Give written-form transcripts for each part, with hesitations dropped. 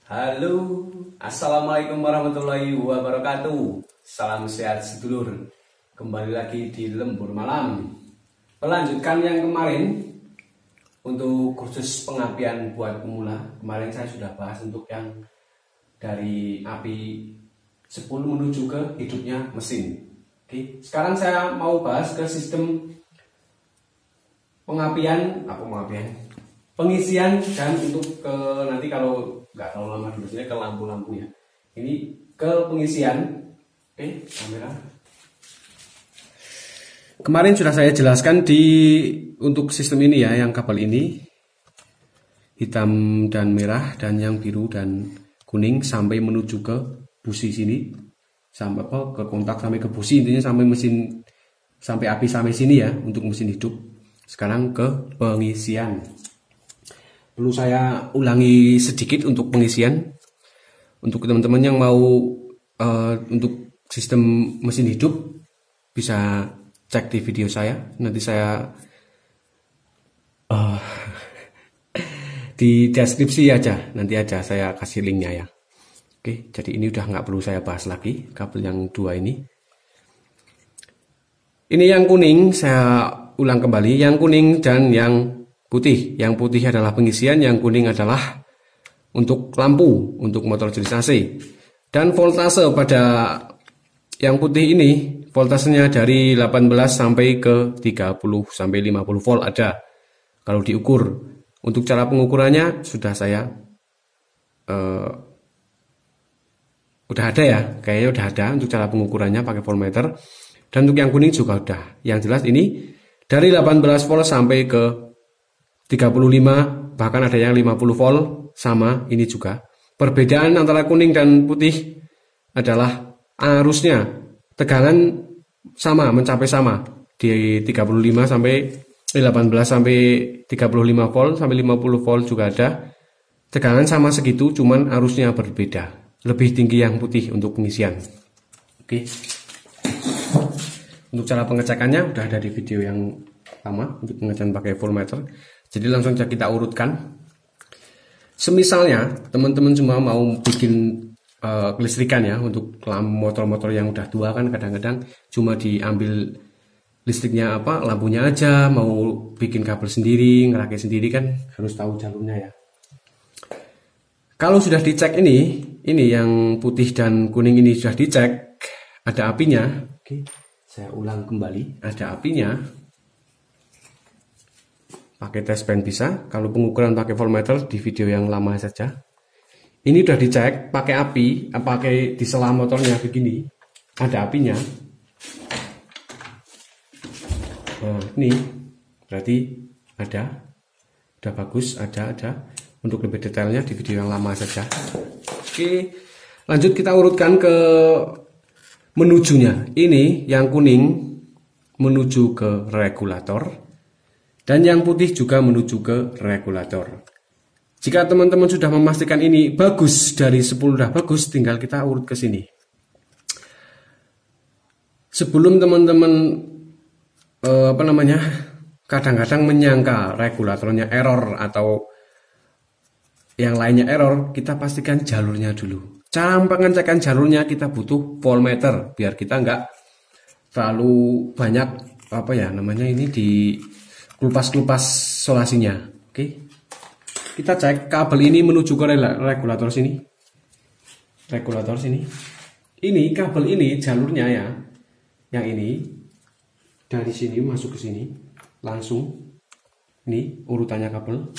Halo, assalamualaikum warahmatullahi wabarakatuh. Salam sehat sedulur. Kembali lagi di Lembur Malam. Melanjutkan yang kemarin untuk kursus pengapian buat pemula. Kemarin saya sudah bahas untuk yang dari api 10 menuju ke hidupnya mesin. Oke, sekarang saya mau bahas ke sistem pengisian dan untuk ke nanti kalau nggak terlalu lama dulu ke lampu-lampu ya. Ini ke pengisian. Oke, kamera. Kemarin sudah saya jelaskan untuk sistem ini ya, yang kabel ini hitam dan merah dan yang biru dan kuning sampai menuju ke busi sini, sampai ke kontak sampai ke busi, intinya sampai mesin, sampai api sampai sini ya untuk mesin hidup. Sekarang ke pengisian. Perlu saya ulangi sedikit untuk pengisian. Untuk teman-teman yang mau untuk sistem mesin hidup bisa cek di video saya. Nanti saya di deskripsi aja, nanti aja saya kasih linknya ya. Oke, jadi ini udah nggak perlu saya bahas lagi kabel yang dua ini. Ini yang kuning saya ulang kembali, yang kuning dan yang putih. Yang putih adalah pengisian, yang kuning adalah untuk lampu, untuk motor jenis AC. Dan voltase pada yang putih ini, voltasenya dari 18 sampai ke 30 sampai 50 volt ada. Kalau diukur, untuk cara pengukurannya sudah saya udah ada ya, kayaknya udah ada untuk cara pengukurannya pakai voltmeter. Dan untuk yang kuning juga udah. Yang jelas ini dari 18 volt sampai ke 35, bahkan ada yang 50 volt, sama ini juga. Perbedaan antara kuning dan putih adalah arusnya, tegangan sama, mencapai sama di 35 sampai 18 sampai 35 volt sampai 50 volt juga ada. Tegangan sama segitu, cuman arusnya berbeda. Lebih tinggi yang putih untuk pengisian. Oke. Untuk cara pengecekannya udah ada di video yang pertama untuk pengecekan pakai voltmeter. Jadi langsung saja kita urutkan. Semisalnya teman-teman cuma mau bikin kelistrikan ya, untuk motor-motor yang udah tua kan kadang-kadang cuma diambil listriknya lampunya aja, mau bikin kabel sendiri, ngerakit sendiri kan harus tahu jalurnya ya. Kalau sudah dicek ini yang putih dan kuning ini sudah dicek, ada apinya. Oke, saya ulang kembali, ada apinya. Pakai tes pen bisa, kalau pengukuran pakai voltmeter di video yang lama saja. Ini udah dicek pakai api, pakai di sela motornya begini, ada apinya. Nah, ini berarti ada, udah bagus, ada. Untuk lebih detailnya di video yang lama saja. Oke, lanjut kita urutkan ke menujunya. Ini yang kuning menuju ke regulator. Dan yang putih juga menuju ke regulator. Jika teman-teman sudah memastikan ini bagus, dari 10 sudah bagus, tinggal kita urut ke sini. Sebelum teman-teman kadang-kadang menyangka regulatornya error atau yang lainnya error, kita pastikan jalurnya dulu. Cara pengecekan jalurnya kita butuh voltmeter biar kita nggak terlalu banyak ini di kelupas solasinya. Oke. Kita cek kabel ini menuju ke regulator sini. Regulator sini. Ini kabel ini jalurnya ya. Yang ini dari sini masuk ke sini. Langsung. Ini urutannya kabel.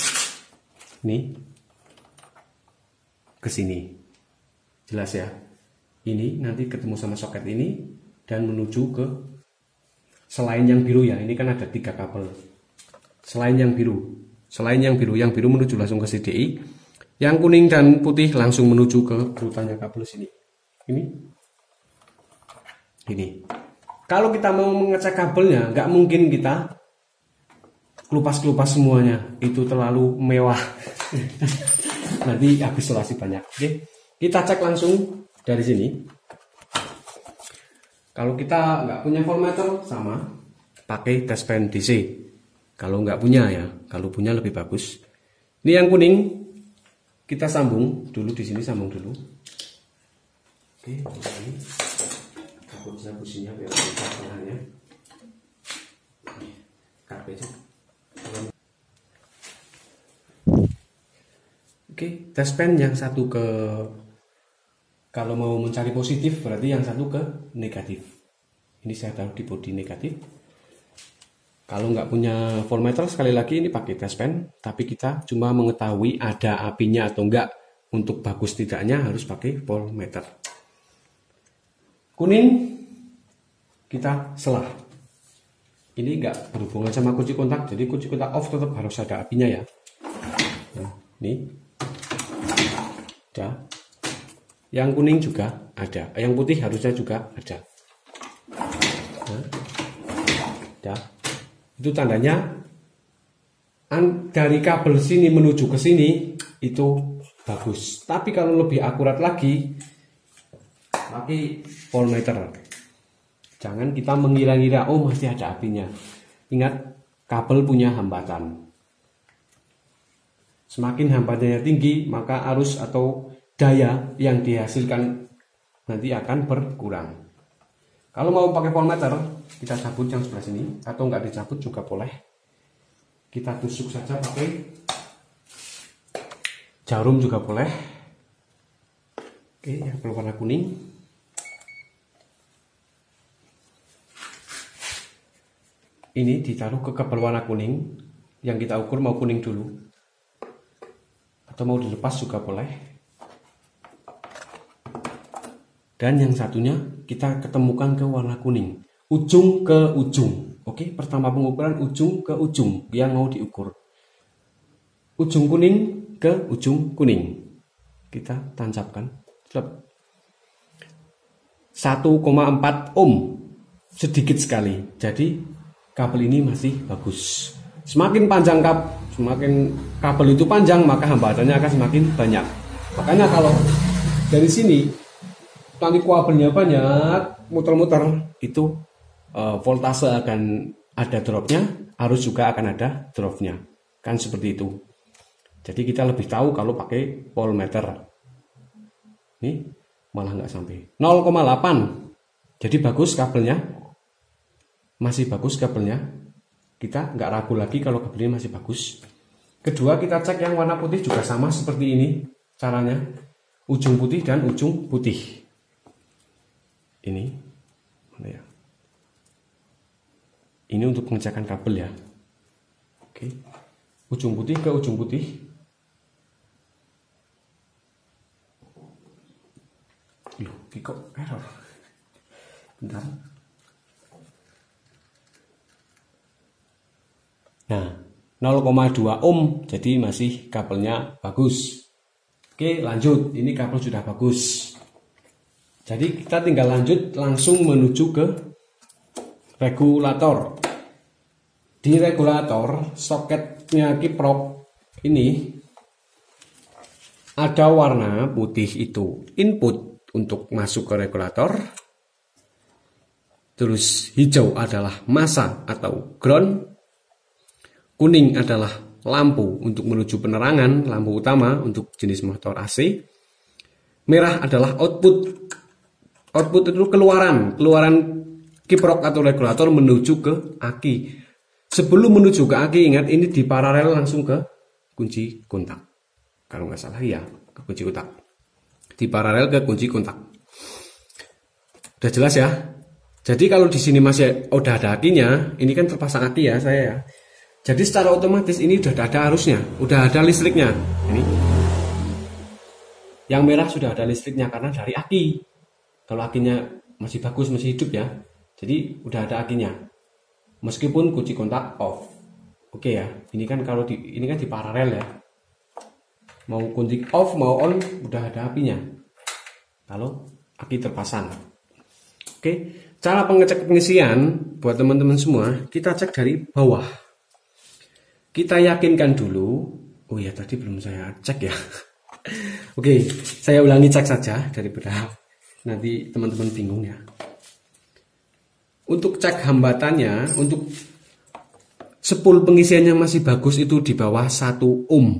Ini ke sini. Jelas ya. Ini nanti ketemu sama soket ini dan menuju ke selain yang biru ya. Ini kan ada 3 kabel. Selain yang biru menuju langsung ke CDI, yang kuning dan putih langsung menuju ke urutannya kabel sini. Ini. Kalau kita mau mengecek kabelnya, nggak mungkin kita kelupas semuanya, itu terlalu mewah. Nanti habis solasi banyak. Oke, kita cek langsung dari sini. Kalau kita nggak punya voltmeter, sama pakai tes pen DC. Kalau nggak punya ya, kalau punya lebih bagus. Ini yang kuning kita sambung dulu di sini, sambung dulu. Oke, ini kabelnya businya biar kita tengahnya. Kabelnya. Oke, tespen yang satu ke, kalau mau mencari positif berarti yang satu ke negatif. Ini saya taruh di bodi negatif. Kalau nggak punya voltmeter, sekali lagi ini pakai tespen, tapi kita cuma mengetahui ada apinya atau enggak. Untuk bagus tidaknya harus pakai voltmeter. Kuning kita selah. Ini nggak berhubungan sama kunci kontak, jadi kunci kontak off tetap harus ada apinya ya. Nah, ini ada. Yang kuning juga ada, yang putih harusnya juga ada. Nah, ada. Itu tandanya dari kabel sini menuju ke sini itu bagus. Tapi kalau lebih akurat lagi pakai voltmeter. Jangan kita mengira-ngira oh masih ada apinya. Ingat, kabel punya hambatan. Semakin hambatannya tinggi, maka arus atau daya yang dihasilkan nanti akan berkurang. Kalau mau pakai voltmeter, kita cabut yang sebelah sini, atau nggak dicabut juga boleh. Kita tusuk saja pakai jarum juga boleh. Oke, yang berwarna kuning. Ini ditaruh ke kabel warna kuning, yang kita ukur mau kuning dulu. Atau mau dilepas juga boleh. Dan yang satunya kita ketemukan ke warna kuning, ujung ke ujung. Oke, pertama pengukuran ujung ke ujung yang mau diukur. Ujung kuning ke ujung kuning. Kita tancapkan. 1,4 ohm. Sedikit sekali. Jadi kabel ini masih bagus. Semakin panjang semakin kabel itu panjang, maka hambatannya akan semakin banyak. Makanya kalau dari sini nanti kabelnya banyak, muter-muter, itu voltase akan ada dropnya, arus juga akan ada dropnya, kan seperti itu. Jadi kita lebih tahu kalau pakai voltmeter. Ini malah nggak sampai 0,8. Jadi bagus kabelnya, masih bagus kabelnya. Kita nggak ragu lagi kalau kabelnya masih bagus. Kedua, kita cek yang warna putih juga sama seperti ini caranya, ujung putih dan ujung putih. Ini mana ya? Ini untuk pengecekan kabel ya. Oke, ujung putih ke ujung putih. Loh, kok error? Bentar. Nah, 0,2 ohm, jadi masih kabelnya bagus. Oke, lanjut. Ini kabel sudah bagus. Jadi kita tinggal lanjut langsung menuju ke regulator. Di regulator, soketnya kiprok ini ada warna putih itu input untuk masuk ke regulator. Terus hijau adalah massa atau ground. Kuning adalah lampu untuk menuju penerangan, lampu utama untuk jenis motor AC. Merah adalah output. Output itu keluaran kiprok atau regulator menuju ke aki. Sebelum menuju ke aki, ingat ini di paralel langsung ke kunci kontak. Kalau nggak salah ya, ke kunci kontak. Di paralel ke kunci kontak. Udah jelas ya? Jadi kalau di sini masih udah ada akinya, ini kan terpasang aki ya saya ya. Jadi secara otomatis ini udah ada arusnya, udah ada listriknya. Ini. Yang merah sudah ada listriknya karena dari aki. Kalau akinya masih bagus, masih hidup ya. Jadi udah ada akinya. Meskipun kunci kontak off. Oke ya. Ini kan kalau ini kan di paralel ya. Mau kunci off mau on udah ada apinya. Kalau aki terpasang. Oke, cara pengisian buat teman-teman semua, kita cek dari bawah. Kita yakinkan dulu. Oh ya, tadi belum saya cek ya. Oke, saya ulangi cek saja daripada nanti teman-teman bingung ya. Untuk cek hambatannya, untuk spool pengisiannya masih bagus itu di bawah 1 ohm.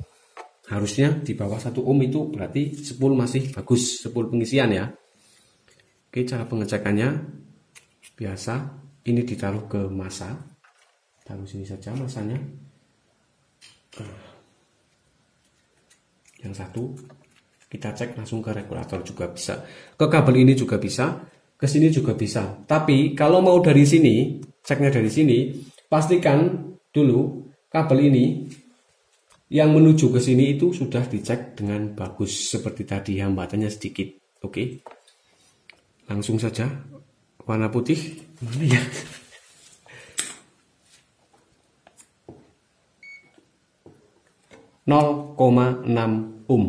Harusnya di bawah 1 ohm itu berarti spool masih bagus, spool pengisian ya. Oke, cara pengecekannya biasa, ini ditaruh ke masa. Taruh sini saja masanya. Yang satu kita cek langsung ke regulator juga bisa. Ke kabel ini juga bisa, ke sini juga bisa. Tapi kalau mau dari sini, ceknya dari sini, pastikan dulu kabel ini yang menuju ke sini itu sudah dicek dengan bagus seperti tadi, hambatannya sedikit. Oke. Langsung saja warna putih. Mana ya? (0,6 ohm).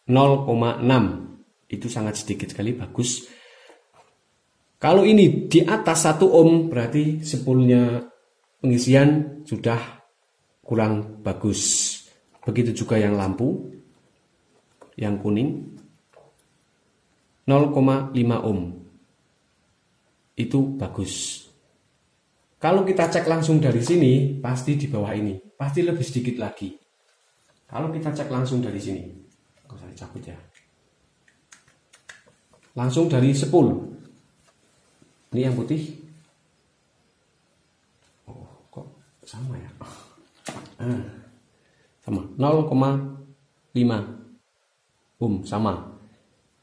0,6 itu sangat sedikit sekali, bagus. Kalau ini di atas 1 ohm berarti spoolnya pengisian sudah kurang bagus. Begitu juga yang lampu yang kuning 0,5 ohm itu bagus. Kalau kita cek langsung dari sini pasti di bawah ini, pasti lebih sedikit lagi. Kalau kita cek langsung dari sini, saya cabut ya. Langsung dari spool. Ini yang putih. Oh, kok sama ya? Sama 0,5 ohm sama.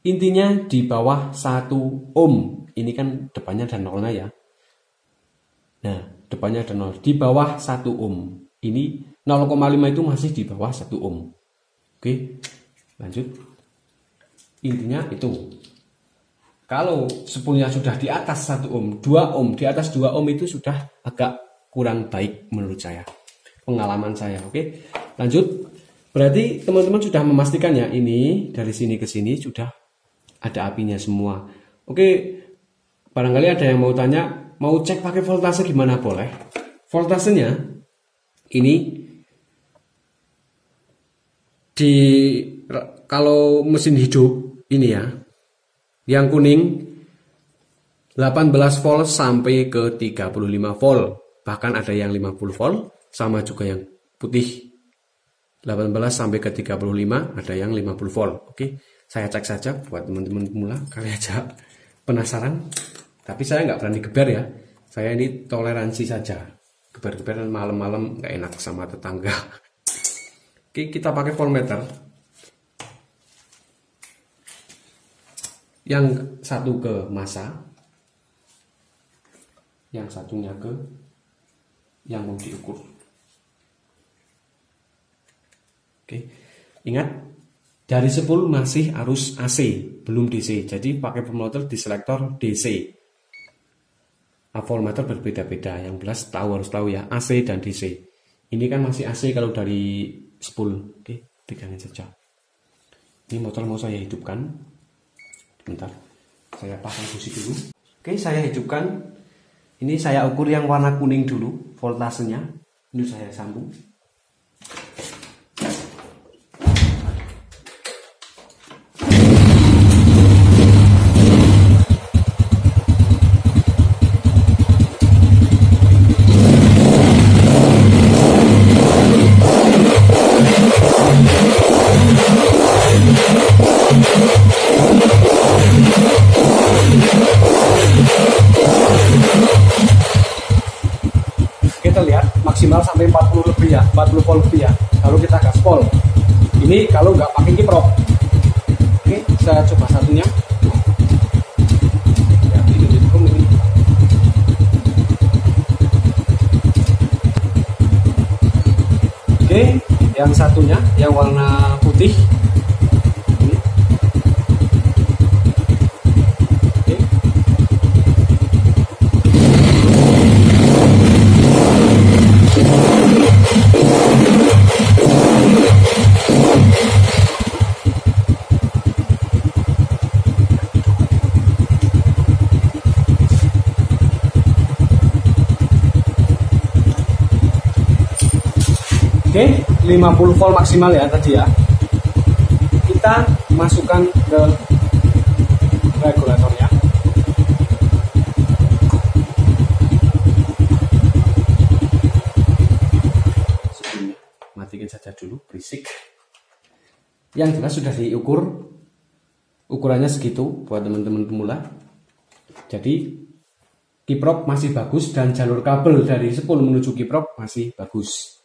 Intinya di bawah 1 ohm. Ini kan depannya ada nolnya ya. Nah, depannya ada 0. Di bawah 1 ohm. Ini 0,5 itu masih di bawah 1 ohm. Oke, lanjut. Intinya itu. Kalau spoolnya sudah di atas 1 ohm, 2 ohm, di atas 2 ohm itu sudah agak kurang baik menurut saya. Pengalaman saya, oke. Lanjut. Berarti teman-teman sudah memastikan ya, ini dari sini ke sini sudah ada apinya semua. Oke, barangkali ada yang mau tanya, mau cek pakai voltase gimana? Boleh. Voltasenya ini kalau mesin hidup ini ya, yang kuning 18 volt sampai ke 35 volt, bahkan ada yang 50 volt, sama juga yang putih 18 sampai ke 35, ada yang 50 volt. Oke, saya cek saja buat teman-teman pemula kali aja penasaran. Tapi saya nggak berani geber ya. Saya ini toleransi saja. Geber-geberan malam-malam nggak enak sama tetangga. Oke, kita pakai voltmeter. Yang satu ke masa, yang satunya ke yang mau diukur. Oke, ingat dari spool masih arus AC, belum DC. Jadi pakai voltmeter di selektor DC. Voltmeter berbeda-beda. Yang jelas harus tahu ya, AC dan DC. Ini kan masih AC kalau dari spool. Oke, pegangin saja. Ini motor mau saya hidupkan. Bentar, saya pasang busi dulu. Oke, saya hidupkan. Ini saya ukur yang warna kuning dulu, voltasenya. Ini saya sambung. Kita lihat maksimal sampai 40 lebih ya, 40 volt lebih ya. Kalau kita gaspol, ini kalau nggak pakai kiprok. Oke, saya coba satunya. Ya, ini. Oke, yang satunya yang warna putih. Oke, 50 volt maksimal ya tadi ya. Kita masukkan ke regulatornya. Sebelumnya, matikan saja dulu, berisik. Yang jelas sudah diukur, ukurannya segitu buat teman-teman pemula. Jadi kiprok masih bagus dan jalur kabel dari spool menuju kiprok masih bagus.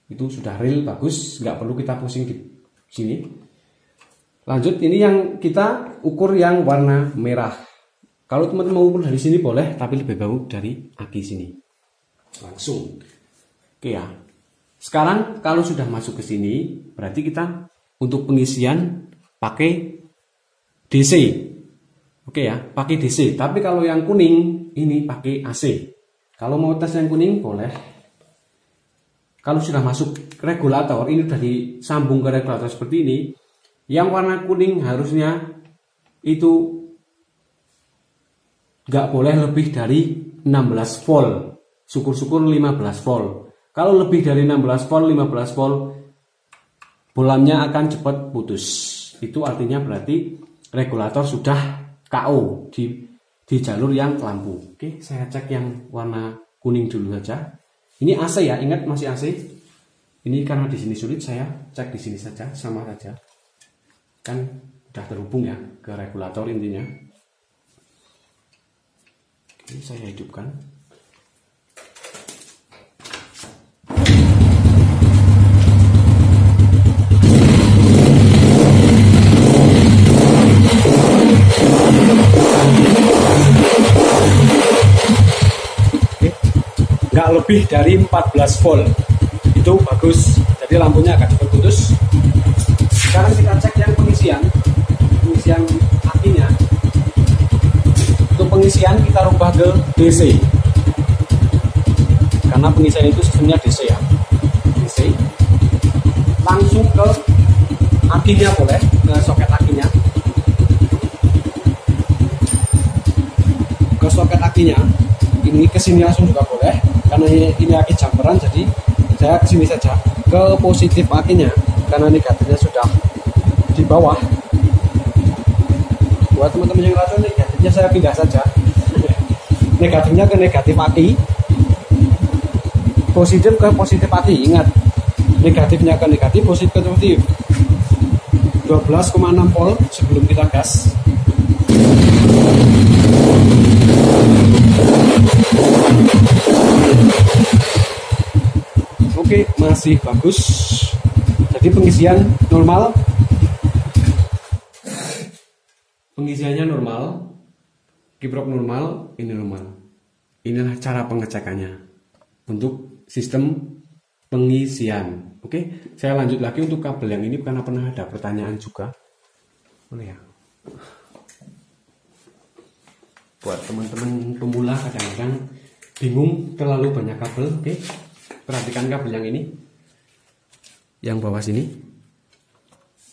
Itu sudah real bagus, nggak perlu kita pusing di sini. Lanjut, ini yang kita ukur yang warna merah. Kalau teman-teman mau ukur dari sini boleh, tapi lebih bagus dari aki sini. Langsung. Oke ya. Sekarang kalau sudah masuk ke sini, berarti kita untuk pengisian pakai DC. Oke ya, pakai DC. Tapi kalau yang kuning ini pakai AC. Kalau mau tes yang kuning boleh. Kalau sudah masuk regulator, ini sudah disambung ke regulator seperti ini. Yang warna kuning harusnya itu nggak boleh lebih dari 16 volt. Syukur-syukur 15 volt. Kalau lebih dari 16 volt, 15 volt, bolamnya akan cepat putus. Itu artinya berarti regulator sudah KO di jalur yang lampu. Oke, saya cek yang warna kuning dulu saja. Ini AC ya, ingat masih AC. Ini karena di sini sulit, saya cek di sini saja, sama saja. Kan udah terhubung ya ke regulator intinya. Oke, saya hidupkan. Nggak lebih dari 14 volt, itu bagus. Jadi lampunya agak cepat putus. Sekarang kita cek yang pengisian akinya. Untuk pengisian kita rubah ke DC, karena pengisian itu sistemnya DC ya. DC langsung ke akinya boleh, ke soket akinya. Ke soket akinya. Ini kesini langsung juga boleh, karena ini aki jumperan, jadi saya kesini saja ke positif akinya, karena negatifnya sudah di bawah. Buat teman-teman yang rasa negatifnya saya pindah saja. Negatifnya ke negatif aki, positif ke positif aki. Ingat, negatifnya ke negatif, positif ke positif. 12,6 volt sebelum kita gas. Oke, masih bagus. Jadi pengisian normal. Pengisiannya normal. Kiprok normal, ini normal. Inilah cara pengecekannya untuk sistem pengisian. Oke, saya lanjut lagi untuk kabel yang ini karena pernah ada pertanyaan juga. Boleh ya? Buat teman-teman pemula kadang-kadang bingung terlalu banyak kabel. Oke, perhatikan kabel yang ini, yang bawah sini.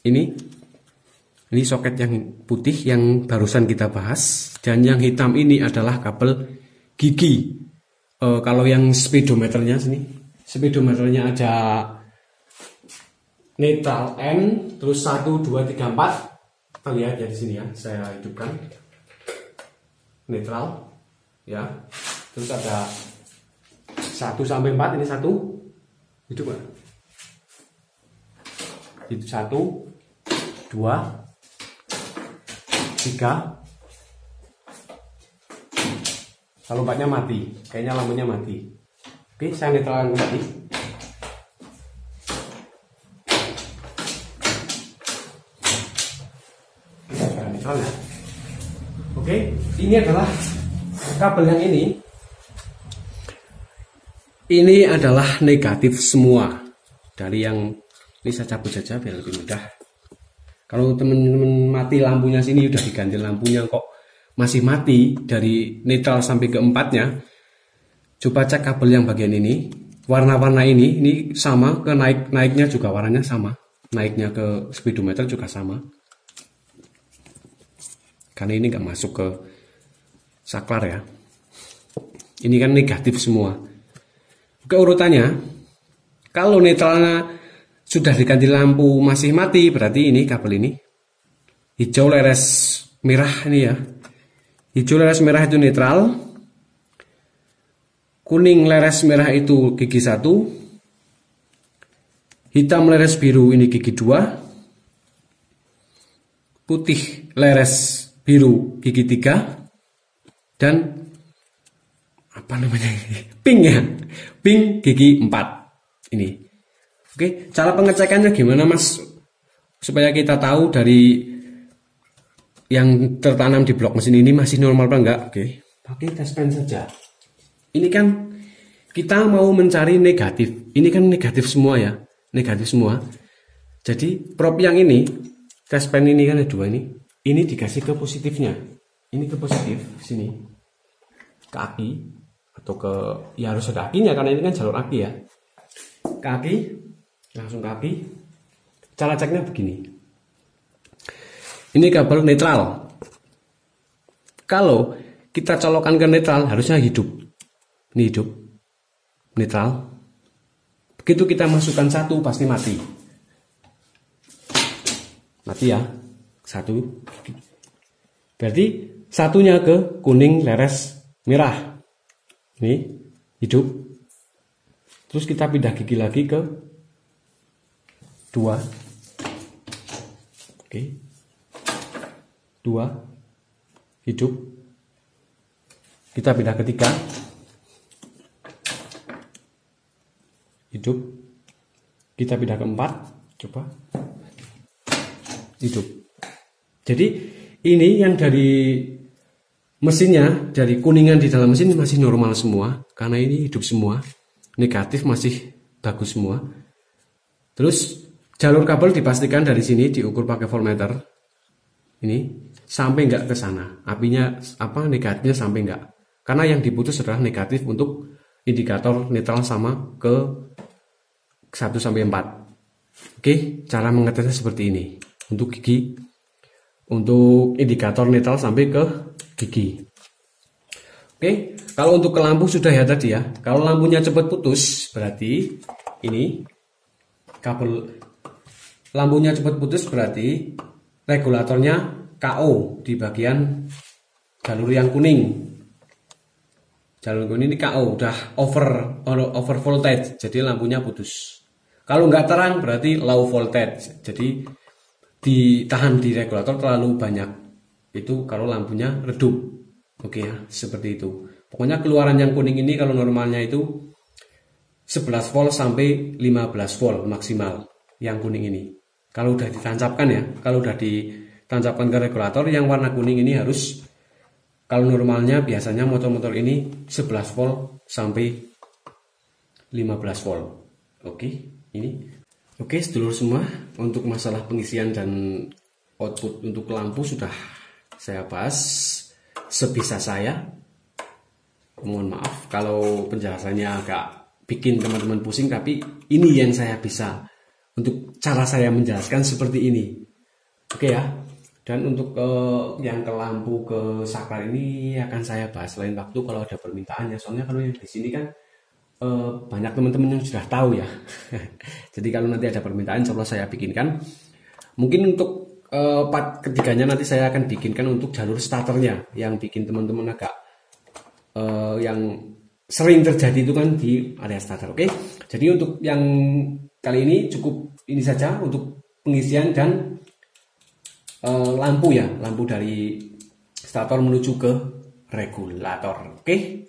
Ini soket yang putih yang barusan kita bahas, dan yang hitam ini adalah kabel gigi. Kalau yang speedometernya sini, speedometernya ada netral N, terus 1, 2, 3, 4. Kita lihat ya di sini ya, saya hidupkan. Netral ya, terus ada 1 sampai 4, ini 1 itu kan, itu 1, 2, 3. Kalau 4-nya mati, kayaknya lampunya mati. Oke, saya netralkan kembali. Netral ya. Oke, ini adalah kabel yang ini. Ini adalah negatif semua. Dari yang ini saya cabut saja biar lebih mudah. Kalau teman-teman mati lampunya sini udah diganti lampunya kok masih mati dari netral sampai ke 4-nya. Coba cek kabel yang bagian ini. Warna-warna ini sama, ke naiknya juga warnanya sama. Naiknya ke speedometer juga sama. Karena ini nggak masuk ke saklar ya. Ini kan negatif semua. Keurutannya, kalau netralnya sudah diganti lampu masih mati, berarti ini kabel ini. Hijau leres merah ini ya. Hijau leres merah itu netral. Kuning leres merah itu gigi 1. Hitam leres biru ini gigi 2. putih leres biru gigi 3 dan apa namanya pink ya, pink gigi 4 ini. Oke, cara pengecekannya gimana Mas, supaya kita tahu dari yang tertanam di blok mesin ini masih normal apa enggak? Oke, pakai test pen saja. Ini kan kita mau mencari negatif, ini kan negatif semua ya, negatif semua. Jadi prop yang ini, test pen ini kan ada 2 ini dikasih ke positifnya, ini ke positif sini, ke aki atau ke, ya harus ada akinya karena ini kan jalur aki ya, ke aki, langsung ke aki. Cara ceknya begini, ini kabel netral. Kalau kita colokan ke netral harusnya hidup, ini hidup, netral. Begitu kita masukkan 1 pasti mati, mati ya, 1. Berarti satunya ke kuning leres merah, ini hidup. Terus kita pindah gigi lagi ke 2, oke, 2 hidup. Kita pindah ke 3, hidup. Kita pindah ke 4, coba, hidup. Jadi ini yang dari mesinnya, dari kuningan di dalam mesin masih normal semua, karena ini hidup semua, negatif masih bagus semua. Terus jalur kabel dipastikan dari sini diukur pakai voltmeter, ini sampai enggak ke sana, apinya apa negatifnya sampai enggak, karena yang diputus adalah negatif untuk indikator netral sama ke 1 sampai 4. Oke, cara mengetesnya seperti ini untuk gigi, untuk indikator netral sampai ke gigi. Oke, kalau untuk ke lampu sudah ya tadi ya. Kalau lampunya cepat putus berarti ini kabel lampunya cepat putus berarti regulatornya KO di bagian jalur yang kuning. Jalur kuning ini KO, udah over voltage, jadi lampunya putus. Kalau nggak terang berarti low voltage, jadi ditahan di regulator terlalu banyak. Itu kalau lampunya redup. Oke ya, seperti itu. Pokoknya keluaran yang kuning ini kalau normalnya itu 11 volt sampai 15 volt maksimal yang kuning ini. Kalau udah ditancapkan ya, kalau udah ditancapkan ke regulator yang warna kuning ini harus, kalau normalnya biasanya motor-motor ini 11 volt sampai 15 volt. Oke, ini. Oke, sedulur semua, untuk masalah pengisian dan output untuk lampu sudah saya bahas sebisa saya. Mohon maaf kalau penjelasannya agak bikin teman-teman pusing, tapi ini yang saya bisa, untuk cara saya menjelaskan seperti ini. Oke ya. Dan untuk yang ke lampu ke saklar ini akan saya bahas lain waktu kalau ada permintaan ya. Soalnya kalau yang di sini kan banyak teman-teman yang sudah tahu ya. Jadi kalau nanti ada permintaan insya Allah saya bikinkan. Mungkin untuk part ketiganya nanti saya akan bikinkan untuk jalur starternya, yang bikin teman-teman agak yang sering terjadi itu kan di area starter. Oke, jadi untuk yang kali ini cukup ini saja untuk pengisian dan lampu ya, lampu dari starter menuju ke regulator. Oke,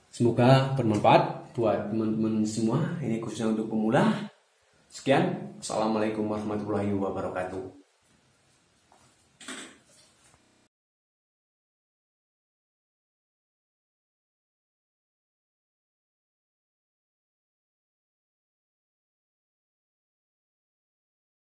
semoga bermanfaat buat teman-teman semua. Ini khususnya untuk pemula. Sekian, assalamualaikum warahmatullahi wabarakatuh.